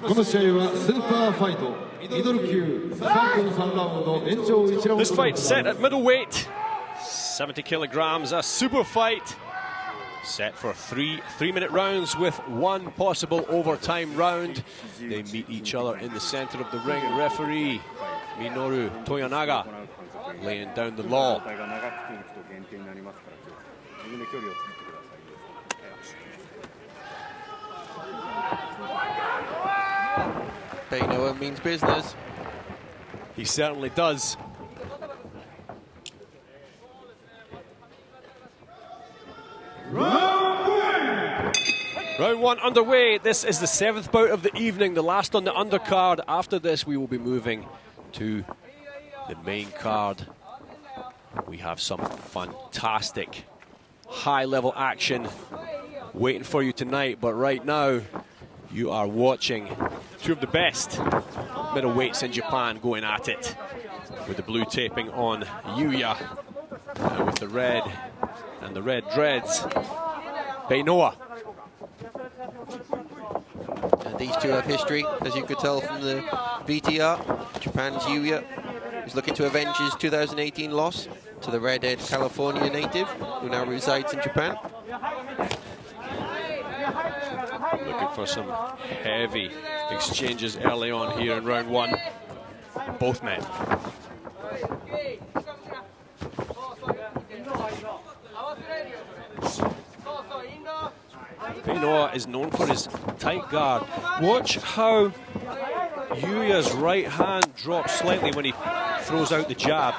この試合はスーパーファイトミドル級3分3ラウンド延長1ラウンド。 This fight set at middleweight, 70 kilograms, a super fight. Set for three-minute rounds with one possible overtime round. They meet each other in the center of the ring. Referee Minoru Toyanaga laying down the law. Beynoah means business. He certainly does. Round one underway. This is the 7th bout of the evening, the last on the undercard. After this, we will be moving to the main card. We have some fantastic high-level action waiting for you tonight. But right now, you are watching two of the best middleweights in Japan going at it. With the blue taping on Yuya, and with the red and the red dreads, Beynoah. And these two have history, as you could tell from the VTR. Japan's Yuya is looking to avenge his 2018 loss to the redhead California native, who now resides in Japan. Looking for some heavy exchanges early on here in round one. Both men. Beynoah is known for his tight guard. Watch how Yuya's right hand drops slightly when he throws out the jab.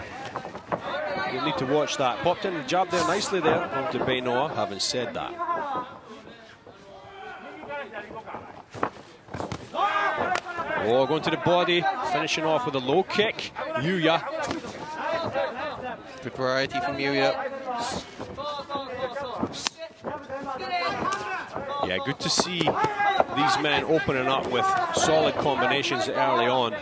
You'll need to watch that. Popped in the jab there nicely there onto Beynoah. Having said that, oh, going to the body, finishing off with a low kick. Yuya. Good variety from Yuya. Yeah, good to see these men opening up with solid combinations early on.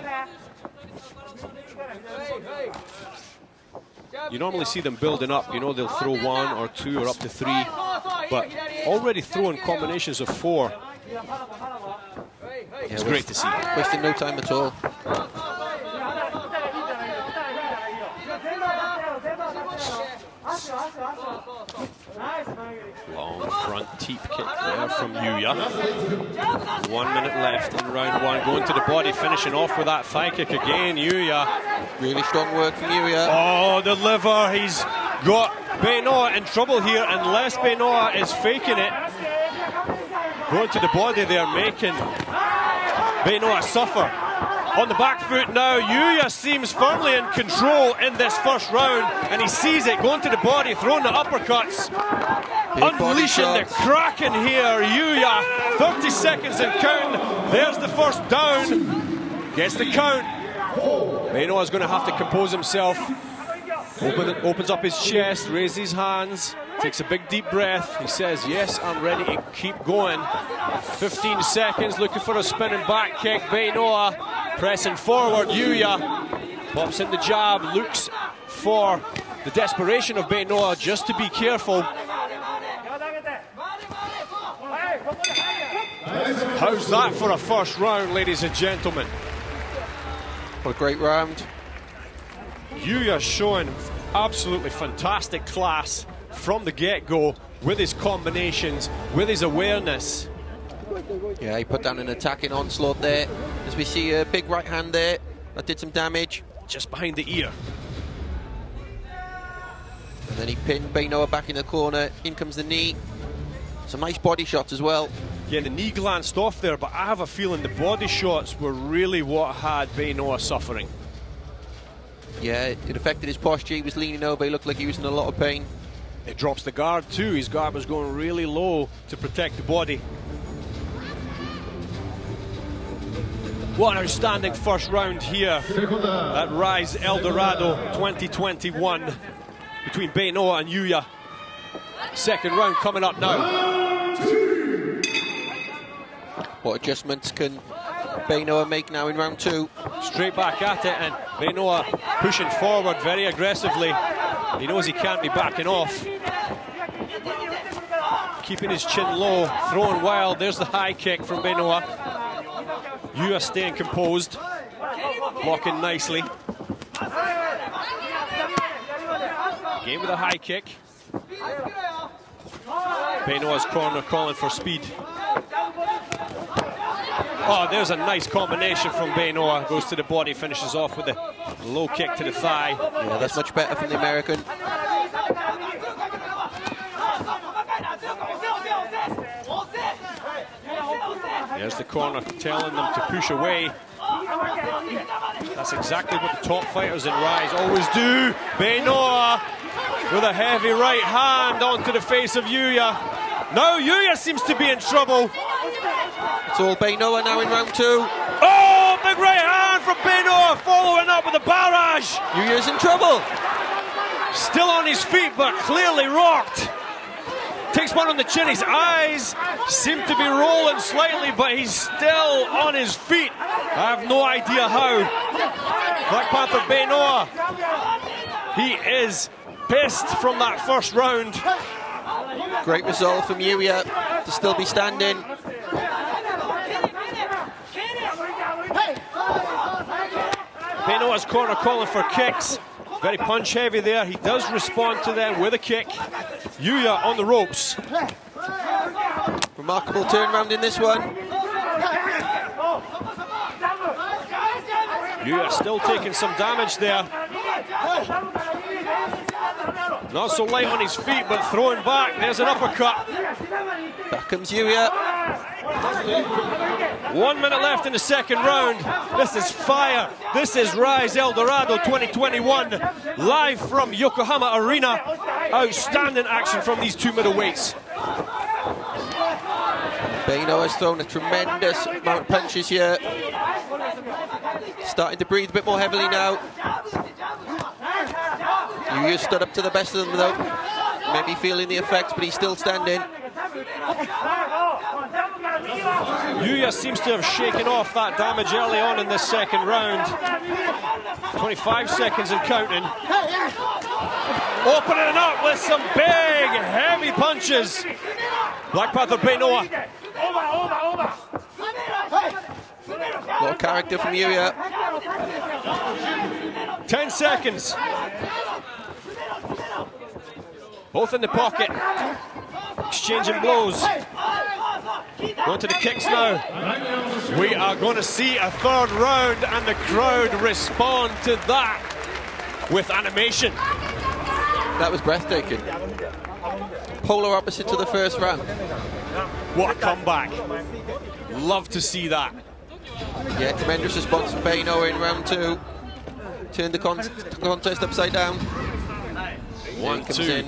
You normally see them building up, you know, they'll throw one or two or up to three, but already throwing combinations of four. It's great to see. Wasting no time at all. Long front teep kick there from Yuya. 1 minute left in round one. Going to the body, finishing off with that thigh kick again. Yuya. Really strong work from Yuya. Oh, the liver. He's got Beynoah in trouble here unless Beynoah is faking it. Going to the body there, making Beynoah suffer. On the back foot now, Yuya seems firmly in control in this first round, and he sees it, going to the body, throwing the uppercuts, unleashing the Kraken here. Yuya, 30 seconds and count. There's the first down. Gets the count. Beynoah's going to have to compose himself. Opens up his chest, raises his hands, takes a big deep breath. He says, yes, I'm ready to keep going. 15 seconds, looking for a spinning back kick. Beynoah pressing forward. Yuya pops in the jab, looks for the desperation of Beynoah just to be careful. How's that for a first round, ladies and gentlemen? What a great round. Yuya showing absolutely fantastic class from the get-go with his combinations, with his awareness. Yeah, he put down an attacking onslaught there. As we see a big right hand there, that did some damage. Just behind the ear. And then he pinned Beynoah back in the corner. In comes the knee. Some nice body shots as well. Yeah, the knee glanced off there, but I have a feeling the body shots were really what had Beynoah suffering. Yeah, it affected his posture. He was leaning over. He looked like he was in a lot of pain. It drops the guard too. His guard was going really low to protect the body. What an outstanding first round here at RISE Eldorado 2021 between Beynoah and Yuya. Second round coming up now. What adjustments can Beynoah make now in round two? Straight back at it, and Beynoah pushing forward very aggressively. He knows he can't be backing off. Keeping his chin low, throwing wild. There's the high kick from Beynoah. Yuya staying composed, blocking nicely. Game with a high kick. Beynoah's corner calling for speed. Oh, there's a nice combination from Beynoah. Goes to the body, finishes off with a low kick to the thigh. Yeah, that's much better from the American. There's the corner telling them to push away. That's exactly what the top fighters in Rise always do. Beynoah with a heavy right hand onto the face of Yuya. Now Yuya seems to be in trouble. It's all Beynoah now in round 2. Oh, big right hand from Beynoah, following up with a barrage. Yuya's in trouble. Still on his feet, but clearly rocked. Takes one on the chin. His eyes seem to be rolling slightly, but he's still on his feet. I have no idea how. Blackpanther Beynoah, he is pissed from that first round. Great resolve from Yuya to still be standing. Beynoah's corner calling for kicks. Very punch heavy there. He does respond to them with a kick. Yuya on the ropes. Remarkable turnaround in this one. Yuya still taking some damage there. Not so light on his feet, but throwing back. There's an uppercut. Back comes Yuya. 1 minute left in the second round. This is fire. This is Rise Eldorado 2021. Live from Yokohama Arena. Outstanding action from these two middleweights. Beynoah has thrown a tremendous amount of punches here. Starting to breathe a bit more heavily now. Yuya stood up to the best of them though. Maybe feeling the effects, but he's still standing. Yuya seems to have shaken off that damage early on in this second round. 25 seconds and counting. Opening up with some big, heavy punches. Blackpanther Beynoah. A lot of character from Yuya. 10 seconds. Both in the pocket. Exchanging blows. Going to the kicks now. We are going to see a third round, and the crowd respond to that with animation. That was breathtaking. Polar opposite to the first round. What a comeback. Love to see that. Yeah, tremendous response from Beynoah in round 2. Turned the contest upside down. 1-2.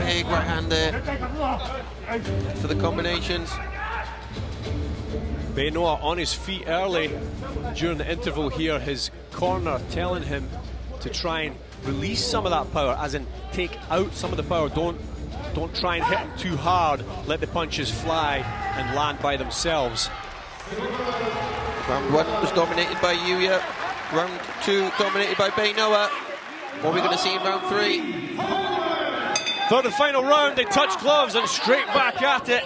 Big right hand there for the combinations. Beynoah on his feet early during the interval here. His corner telling him to try and release some of that power, as in take out some of the power. Don't try and hit him too hard. Let the punches fly and land by themselves. Round 1 was dominated by Yuya. Round 2 dominated by Beynoah. What are we going to see in round 3? Third and final round, they touch gloves and straight back at it.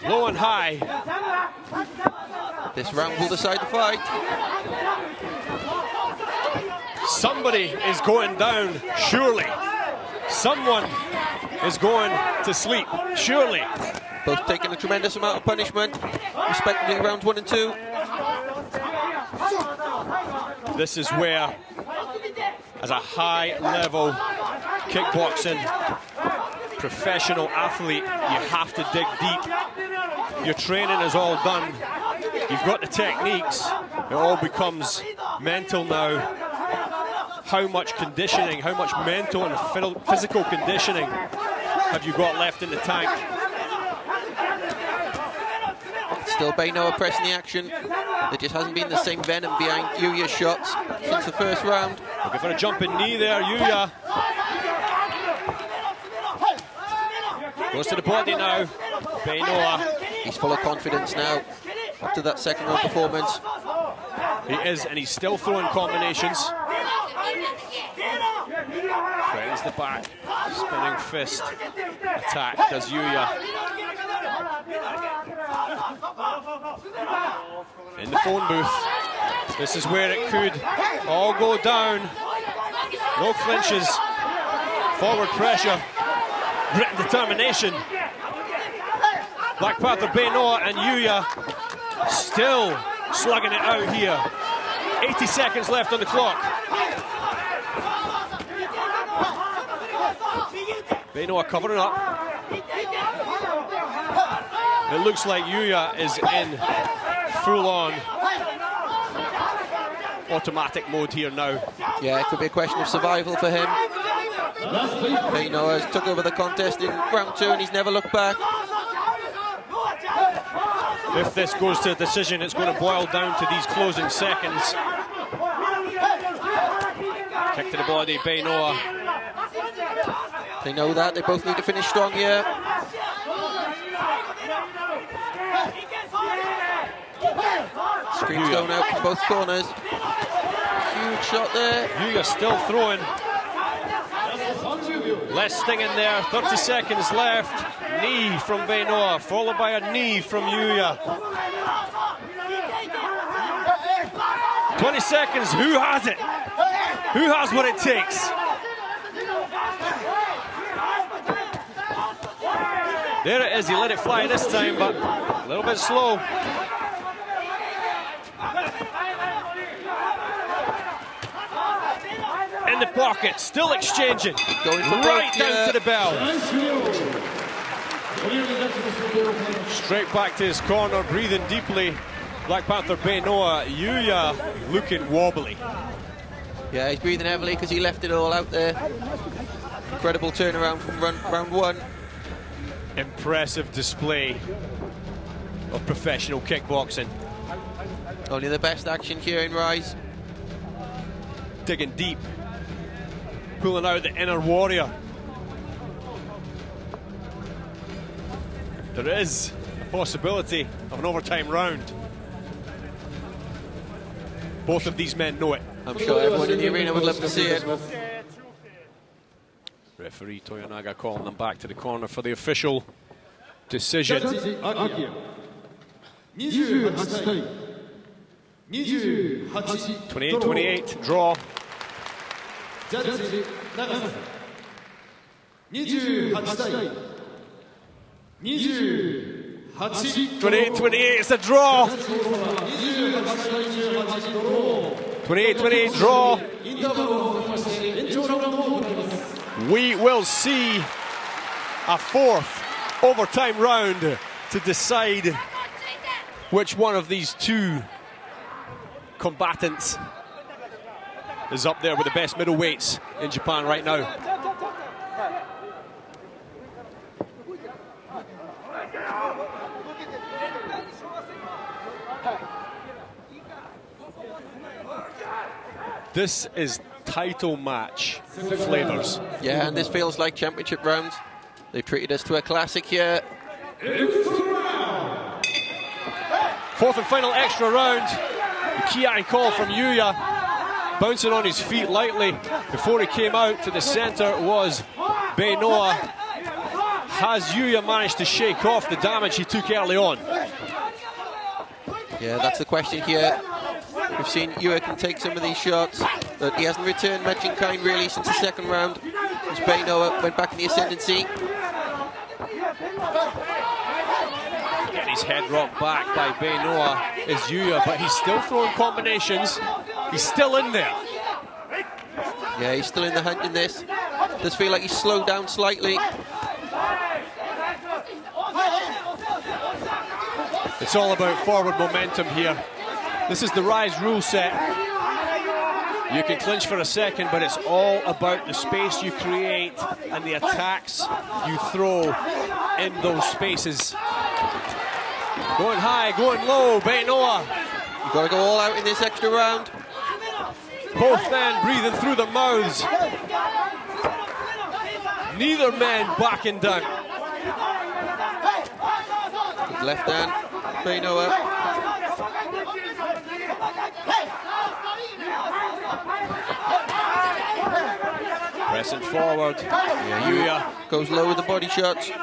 Low and high. This round will decide the fight. Somebody is going down, surely. Someone is going to sleep, surely. Both taking a tremendous amount of punishment, respectively rounds 1 and 2. This is where, as a high-level kickboxing professional athlete, you have to dig deep. Your training is all done. You've got the techniques. It all becomes mental now. How much conditioning, how much mental and physical conditioning have you got left in the tank? Still Beynoah pressing the action. There just hasn't been the same venom behind Yuya's shots since the first round. Looking for a jumping knee there, Yuya. Goes to the body now. Beynoah. He's full of confidence now after that second round performance. He is, and he's still throwing combinations. Threatens the back. spinning fist attack does Yuya. In the phone booth. This is where it could all go down. No clinches. Forward pressure. Grit and determination. Blackpanther Beynoah and Yuya still slugging it out here. 80 seconds left on the clock. Beynoah covering up. It looks like Yuya is in full-on automatic mode here now. Yeah, it could be a question of survival for him. Beynoah has took over the contest in round 2 and he's never looked back. If this goes to a decision, it's going to boil down to these closing seconds. Kick to the body, Beynoah. They know that, they both need to finish strong here. Screams going out from both corners. Huge shot there. Yuya still throwing. Less sting in there, 30 seconds left. Knee from Beynoah, followed by a knee from Yuya. 20 seconds, who has it? Who has what it takes? There it is, he let it fly this time, but a little bit slow. In the pocket, still exchanging. Going for right both, down to the bell. Straight back to his corner, breathing deeply. Blackpanther Beynoah, Yuya looking wobbly. Yeah, he's breathing heavily because he left it all out there. Incredible turnaround from round 1. Impressive display of professional kickboxing. Only the best action here in RISE. Digging deep, pulling out the inner warrior. There is a possibility of an overtime round. Both of these men know it. I'm sure everyone in the arena would love to see it. Referee Toyonaga calling them back to the corner for the official decision. 28-28 draw. 28-28, it's a draw. 28-28 draw. We will see a 4th overtime round to decide which one of these two combatants is up there with the best middleweights in Japan right now. This is title match flavors. Yeah, and this feels like championship rounds. They treated us to a classic here. 4th and final extra round. The Kiai call from Yuya. Bouncing on his feet lightly before he came out to the center was Beynoah. Has Yuya managed to shake off the damage he took early on? Yeah, that's the question here. We've seen Yuya can take some of these shots, but he hasn't returned much in kind really since the 2nd round, as Beynoah went back in the ascendancy. Getting his head rocked back by Beynoah is Yuya, but he's still throwing combinations. He's still in there. Yeah, he's still in the hunt in this. Does feel like he's slowed down slightly. It's all about forward momentum here. This is the RISE rule set. You can clinch for a second, but it's all about the space you create and the attacks you throw in those spaces. Going high, going low, Beynoah. You've got to go all out in this extra round. Both men breathing through their mouths. Neither man backing down. Good left hand, Beynoah. Pressing forward. Yeah, Yuya goes low with the body shots. He's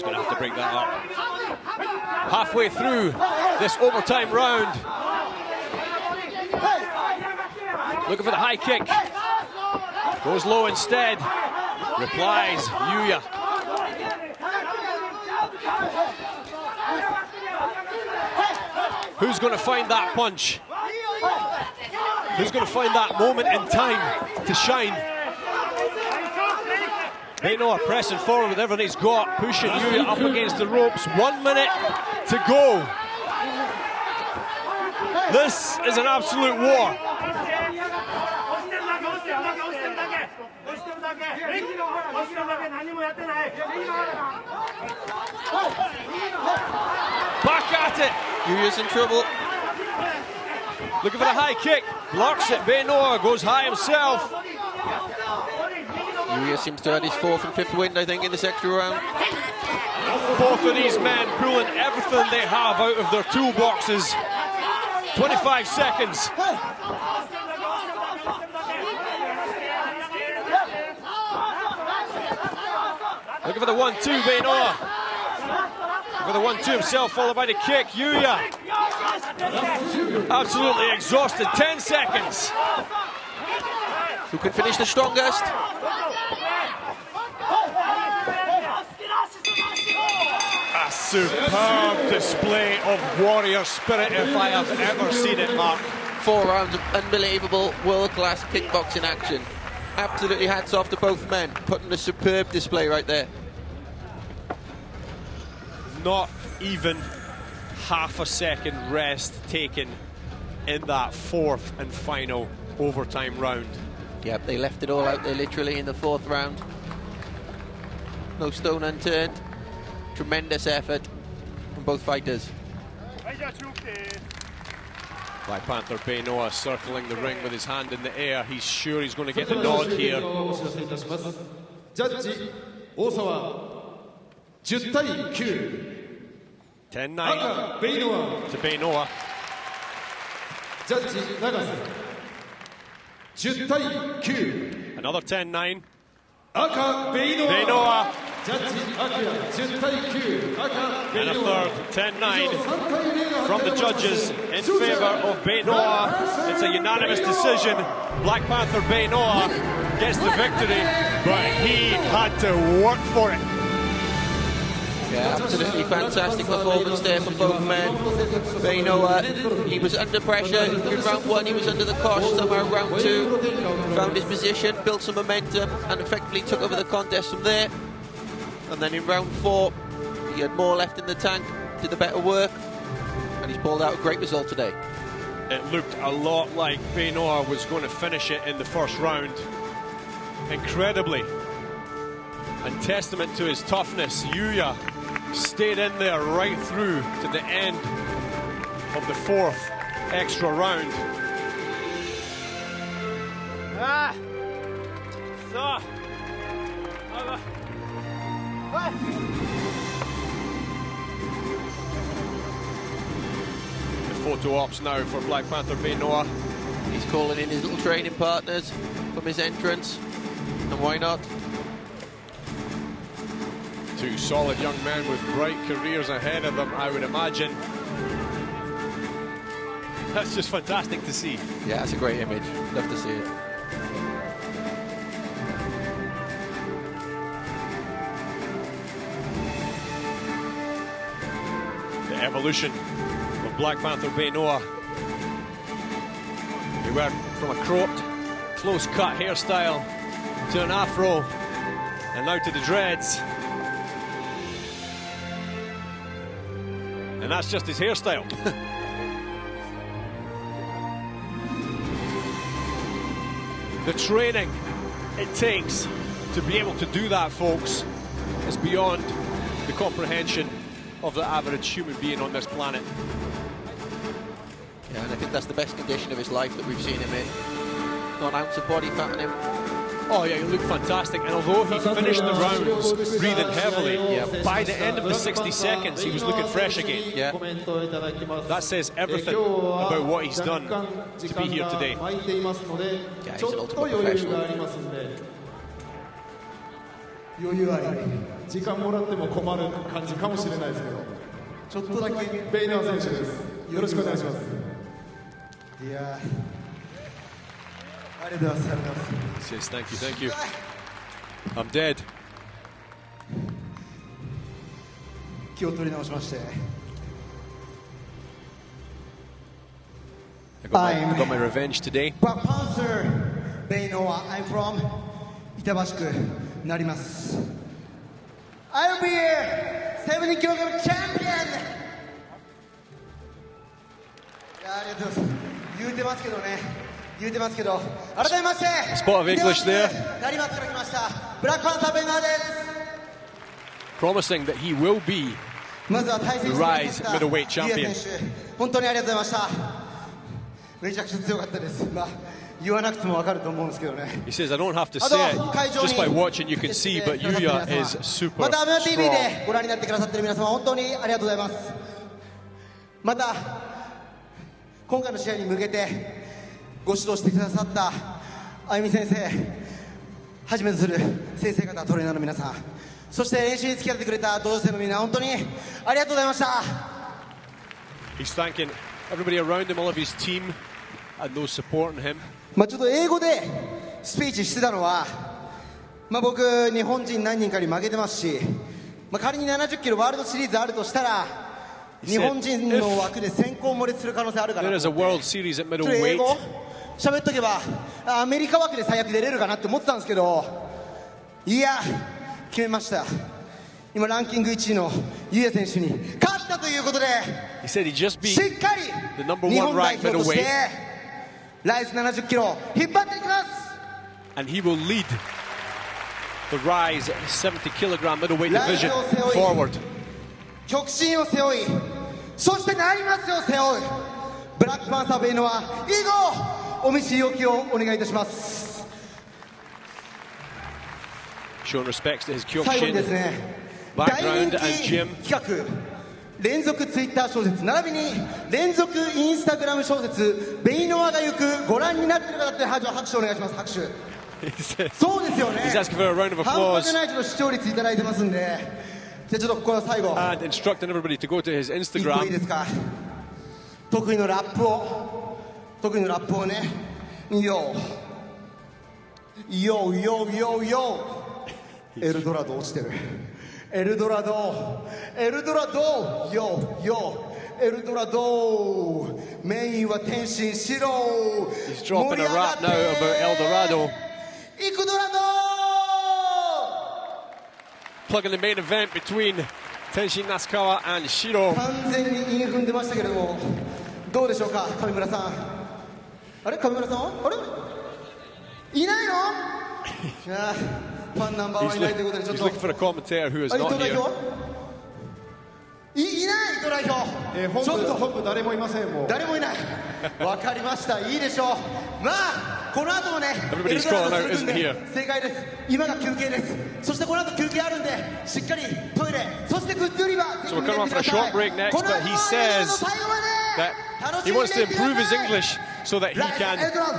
going to have to break that up. Halfway through this overtime round. Looking for the high kick. Goes low instead. Replies, Yuya. Who's going to find that punch? Who's going to find that moment in time to shine? Beynoa pressing forward with everything he's got, pushing Yuya up against the ropes. 1 minute to go. This is an absolute war. Back at it. Yuya's in trouble. Looking for the high kick. Blocks it. Beynoa goes high himself. Yuya seems to have his 4th and 5th win, I think, in this extra round. Both of these men pulling everything they have out of their toolboxes. 25 seconds. Looking for the 1-2, Beynoa. Looking for the 1-2 himself, followed by the kick. Yuya. Absolutely exhausted. 10 seconds. Who can finish the strongest? A superb display of warrior spirit if I have ever seen it, Mark. 4 rounds of unbelievable world-class kickboxing action. Absolutely hats off to both men, putting a superb display right there. Not even half a second rest taken in that 4th and final overtime round. Yep, they left it all out there literally in the 4th round. No stone unturned. Tremendous effort from both fighters. Blackpanther Beynoa circling the ring with his hand in the air. He's sure he's going to get the nod here. Judge 大沢10対9 10-9 Beynoa to Beynoa. Judge 長瀬10対9 Another 10-9. 赤Beynoa Beynoa. Judge 10対9 赤 And a Beynoa third 10-9 from the judges in favor of Beynoa. It's a unanimous decision. Blackpanther Beynoa gets the victory, but he had to work for it. Yeah, absolutely fantastic performance there from both men. Beynoa, he was under pressure. In round 1, he was under the cosh. Somehow round 2, found his position, built some momentum, and effectively took over the contest from there. And then in round 4, he had more left in the tank, did the better work, and he's pulled out a great result today. It looked a lot like Beynoa was going to finish it in the first round. Incredibly. And testament to his toughness, Yuya stayed in there right through to the end of the 4th extra round. The photo ops now for Blackpanther Beynoa. He's calling in his little training partners from his entrance, and why not? Two solid young men with bright careers ahead of them, I would imagine. That's just fantastic to see. Yeah, that's a great image. Love to see it. The evolution of Blackpanther Beynoa. He went from a cropped, close-cut hairstyle to an afro, and now to the dreads. And that's just his hairstyle. The training it takes to be able to do that, folks, is beyond the comprehension of the average human being on this planet. Yeah, and I think that's the best condition of his life that we've seen him in. Not an ounce of body fat on him. Oh yeah, he looked fantastic, and although he finished the rounds breathing heavily, by the end of the 60 seconds he was looking fresh again. Yeah. That says everything about what he's done to be here today. Yeah, he's an ultimate professional. 余裕あり、時間もらっても困る感じかもしれないですけど、ちょっとだけベイノア選手です。よろしくお願いします。いや、ありがとうございます。ありがとうございます。Says thank you. I'm dead. 気を取り直しまして。I got my revenge today. Blackpanther Beynoah. I'm from 板橋区なります。I'll be a 70kg champion. いや、ありがとうございます。言うてますけどね。言うてますけど、改めまして。Spot of English there. 成松から来ました。ブラックパンサーベイノアです。Promising that he will be まずは対戦 the RISE middleweight champion. 本当にありがとうございました。めちゃくちゃ強かったです。まあ言わなくても分かると思うんですけどね。He says I don't have to say it. Just by watching you can see, but Yuya is super また ABEMA TV で strong. ご覧になってくださっている皆様本当にありがとうございます。また今回の試合に向けてご指導してくださったあゆみ先生、はじめとする先生方、トレーナーの皆さん、そして練習に付き合ってくれた同生のみんな、本当にありがとうございました。 He's thanking everybody around him, all of his team, and those supporting him. まあちょっと英語でスピーチしてたのは、まあ僕日本人何人かに負けてますし、まあ仮に70キロワールドシリーズあるとしたら、日本人の枠で先行漏れする可能性あるかなと。There is a World Series at ちょっと英 middleweight. 語喋っとけばアメリカ枠で最悪出れるかなって思ってたんですけど、いや決めました。今ランキング1位のユヤ選手に勝ったということで、 He said he just し beat っかり the number 日 one 本代 ranked 表として middleweight, ライス70キロ引っ張っていきます。 and he will lead the RISE 70kg middleweight ライス division を背負い forward. 極真を背負い、そしてなりますを背負うブラックパンサーベイノア、以後お見知りおきをお願いいたします。 Showing respects to his 最後にです Kyokushin ね、大 background 人 and 気 gym. 企画連続ツイッター小説並びに連続インスタグラム小説ベイノアが行く、ご覧になっている方って拍手お願いします。拍手。 He says そうですよね。 he's asking for a round of 半端じ applause ゃないほど視聴率いただいてますんで、じゃあちょっとここは最後 and instructing everybody to go to his 一個いいで Instagram. すか。得意のラップをね、ヨーヨーヨーヨーヨー、エルドラド落ちてる。エルドラドヨーヨー、エルドラドメインは天心しろ。 He's dropping a rap now about Eldorado. イクドラド Plugging the main event between Tenshin Nasukawa and Shiro. 完全に韻踏んでましたけれども、どうでしょうか、上村さん。あれ、上村さんはあれいないの？いやファンナンバーはいないということで、ちょっ He's と looking for a commentator who is 伊藤 not 代 here. 表いない伊藤代表、ちょっと本部誰もいません。もう誰もいない。わかりました、いいでしょう。まあこの後もね、 Everybody's エルドラド calling out するん isn't で here. 正解です。今が休憩です。そしてこの後休憩あるんで、しっかりトイレ、そしてグッズ売り場、 So we're coming on for a short break next, この後 but he も says 最後まで that 楽し he んで wants to いってください。 improve his English so that he ライスエ can ルドラド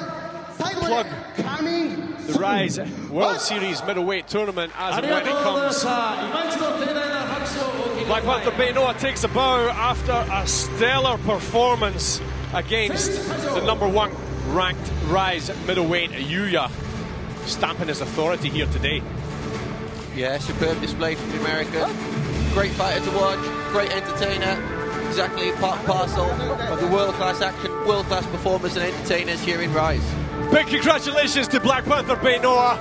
最後まで plug coming the RISE World Series middleweight tournament as あ and りが when とう it ございま comes. した。今一度盛大な拍手をお受けください。 Blackpanther Beynoah takes a bow after a stellar performance against the number one ranked RISE middleweight Yuya, stamping his authority here today. Yeah, superb display from the American. Great fighter to watch, great entertainer. Exactly part and parcel of the world-class action, world-class performers and entertainers here in RISE. Big congratulations to Blackpanther Beynoah.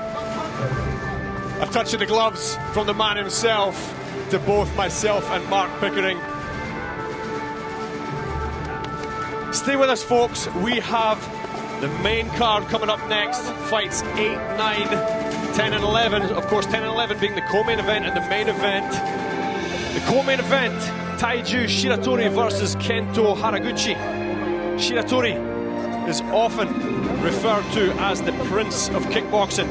A touch of the gloves from the man himself to both myself and Mark Pickering. Stay with us, folks. We have the main card coming up next. Fights 8, 9, 10 and 11. Of course, 10 and 11 being the co-main event and the main event. The co-main event, Taiju Shiratori versus Kento Haraguchi. Shiratori is often referred to as the Prince of Kickboxing.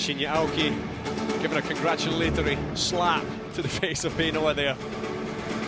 Shinya Aoki giving a congratulatory slap to the face of Beynoah there.